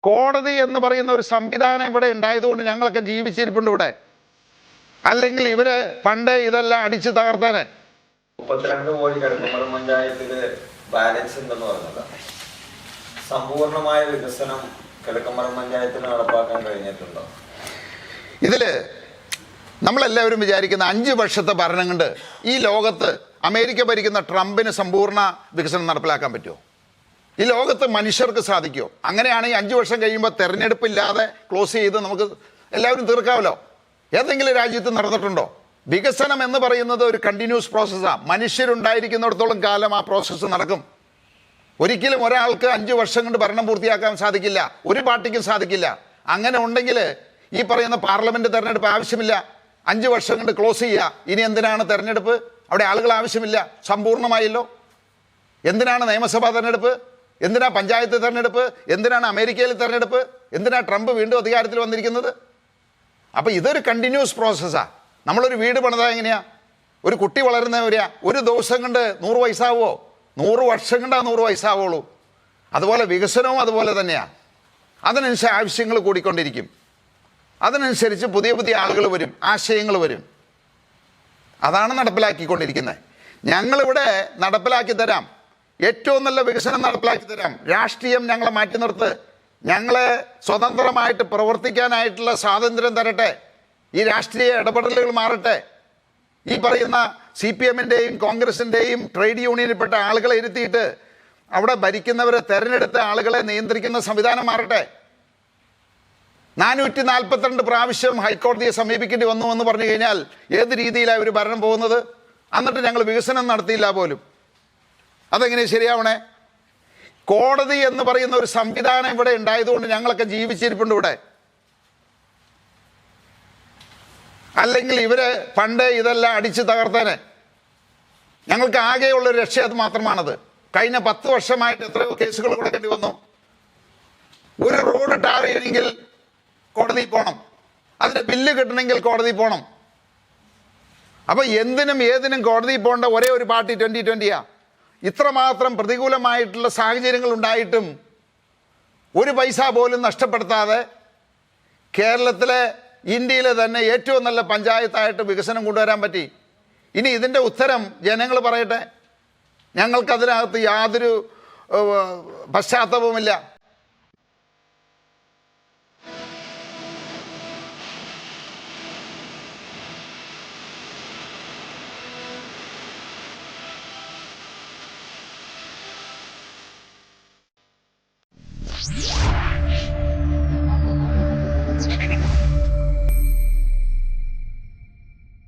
കോടതി എന്ന് പറയുന്ന ഒരു സംവിധാനം ഇവിടെ ഉണ്ടായതുകൊണ്ട് ഞങ്ങളൊക്കെ ജീവിച്ചിരിപ്പുണ്ട് ഇവിടെ. അല്ലെങ്കിൽ ഇവര് പണ്ട് ഇതെല്ലാം അടിച്ചു തകർത്താന്. 32 കോടി കിഴക്കമ്പലം പഞ്ചായത്തില് ബാലൻസ് ഉണ്ടെന്ന് പറഞ്ഞത്. സമ്പൂർണമായ വികസനം കിഴക്കമ്പലം പഞ്ചായത്തിന് നടപ്പാക്കാൻ കഴിഞ്ഞിട്ടുണ്ടോ? ഇതില് നമ്മളെല്ലാവരും വിചാരിക്കുന്ന 5 വർഷത്തെ ഭരണം കൊണ്ട് ഈ ലോകത്ത് അമേരിക്ക ഭരിക്കുന്ന ട്രംപിന് സമ്പൂർണ്ണ വികസനം നടപ്പിലാക്കാൻ പറ്റുമോ? ഈ ലോകത്ത് മനുഷ്യർക്ക് സാധിക്കുമോ? അങ്ങനെയാണെങ്കിൽ 5 വർഷം കഴിയുമ്പോൾ തെരഞ്ഞെടുപ്പില്ലാതെ ക്ലോസ് ചെയ്ത് നമുക്ക് എല്ലാവരും തീർക്കാമല്ലോ. ഏതെങ്കിലും രാജ്യത്ത് നടന്നിട്ടുണ്ടോ? വികസനം എന്ന് പറയുന്നത് ഒരു കണ്ടിന്യൂസ് പ്രോസസ്സാണ്. മനുഷ്യരുണ്ടായിരിക്കുന്നിടത്തോളം കാലം ആ പ്രോസസ്സ് നടക്കും. ഒരിക്കലും ഒരാൾക്ക് 5 വർഷം കൊണ്ട് ഭരണം പൂർത്തിയാക്കാൻ സാധിക്കില്ല, ഒരു പാർട്ടിക്കും സാധിക്കില്ല. അങ്ങനെ ഉണ്ടെങ്കിൽ ഈ പറയുന്ന പാർലമെന്റ് തെരഞ്ഞെടുപ്പ് ആവശ്യമില്ല. 5 വർഷം കൊണ്ട് ക്ലോസ് ചെയ്യുക. ഇനി എന്തിനാണ് തെരഞ്ഞെടുപ്പ്? അവിടെ ആളുകൾ ആവശ്യമില്ല, സമ്പൂർണ്ണമായല്ലോ. എന്തിനാണ് നിയമസഭാ തെരഞ്ഞെടുപ്പ്? എന്തിനാ പഞ്ചായത്ത് തെരഞ്ഞെടുപ്പ്? എന്തിനാണ് അമേരിക്കയിൽ തെരഞ്ഞെടുപ്പ്? എന്തിനാ ട്രംപ് വീണ്ടും അധികാരത്തിൽ വന്നിരിക്കുന്നത്? അപ്പം ഇതൊരു കണ്ടിന്യൂസ് പ്രോസസ്സാണ്. നമ്മളൊരു വീട് പണിതാൽ എങ്ങനെയാ? ഒരു കുട്ടി വളരുന്നവരെയാ ഒരു ദിവസം കൊണ്ട് 100 വയസ്സാവുമോ? 100 വർഷം കൊണ്ടാ 100 വയസ്സാവുള്ളൂ. അതുപോലെ വികസനവും അതുപോലെ തന്നെയാണ്. അതിനനുസരിച്ച് ആവശ്യങ്ങൾ കൂടിക്കൊണ്ടിരിക്കും. അതിനനുസരിച്ച് പുതിയ പുതിയ ആളുകൾ വരും, ആശയങ്ങൾ വരും. അതാണ് നടപ്പിലാക്കിക്കൊണ്ടിരിക്കുന്നത്. ഞങ്ങളിവിടെ നടപ്പിലാക്കി തരാം, ഏറ്റവും നല്ല വികസനം നടപ്പിലാക്കി തരാം. രാഷ്ട്രീയം ഞങ്ങളെ മാറ്റി നിർത്ത്, ഞങ്ങളെ സ്വതന്ത്രമായിട്ട് പ്രവർത്തിക്കാനായിട്ടുള്ള സ്വാതന്ത്ര്യം തരട്ടെ. ഈ രാഷ്ട്രീയ ഇടപെടലുകൾ മാറട്ടെ. ഈ പറയുന്ന CPM-ൻ്റെയും കോൺഗ്രസിൻ്റെയും ട്രേഡ് യൂണിയനിൽപ്പെട്ട ആളുകളെ ഇരുത്തിയിട്ട് അവിടെ ഭരിക്കുന്നവരെ തെരഞ്ഞെടുത്ത ആളുകളെ നിയന്ത്രിക്കുന്ന സംവിധാനം മാറട്ടെ. 442 പ്രാവശ്യം ഹൈക്കോടതിയെ സമീപിക്കേണ്ടി വന്നു എന്ന് പറഞ്ഞു കഴിഞ്ഞാൽ ഏത് രീതിയിലാണ് ഒരു ഭരണം പോകുന്നത്? എന്നിട്ട് ഞങ്ങൾ വികസനം നടത്തിയില്ല പോലും. അതെങ്ങനെ ശരിയാവണേ? കോടതി എന്ന് പറയുന്ന ഒരു സംവിധാനം ഇവിടെ ഉണ്ടായതുകൊണ്ട് ഞങ്ങളൊക്കെ ജീവിച്ചിരിപ്പുണ്ട് ഇവിടെ. അല്ലെങ്കിൽ ഇവര് പണ്ട് ഇതെല്ലാം അടിച്ചു തകർത്താന്. ഞങ്ങൾക്ക് ആകെയുള്ളൊരു രക്ഷ അത് മാത്രമാണത്. കഴിഞ്ഞ 10 വർഷമായിട്ട് എത്രയോ കേസുകൾ കൊടുക്കേണ്ടി വന്നു. ഒരു റോഡ് ടാർ ചെയ്യണമെങ്കിൽ കോടതിയിൽ പോകണം, അതിന് ബില്ല് കിട്ടണമെങ്കിൽ കോടതിയിൽ പോകണം. അപ്പൊ എന്തിനും ഏതിനും കോടതിയിൽ പോകേണ്ട ഒരേ ഒരു പാർട്ടി 2020-യാ. ഇത്രമാത്രം പ്രതികൂലമായിട്ടുള്ള സാഹചര്യങ്ങൾ ഉണ്ടായിട്ടും ഒരു പൈസ പോലും നഷ്ടപ്പെടുത്താതെ കേരളത്തിലെ ഇന്ത്യയിലെ തന്നെ ഏറ്റവും നല്ല പഞ്ചായത്തായിട്ട് വികസനം കൊണ്ടുവരാൻ പറ്റി. ഇനി ഇതിൻ്റെ ഉത്തരം ജനങ്ങൾ പറയട്ടെ. ഞങ്ങൾക്കതിനകത്ത് യാതൊരു പശ്ചാത്തലവുമില്ല.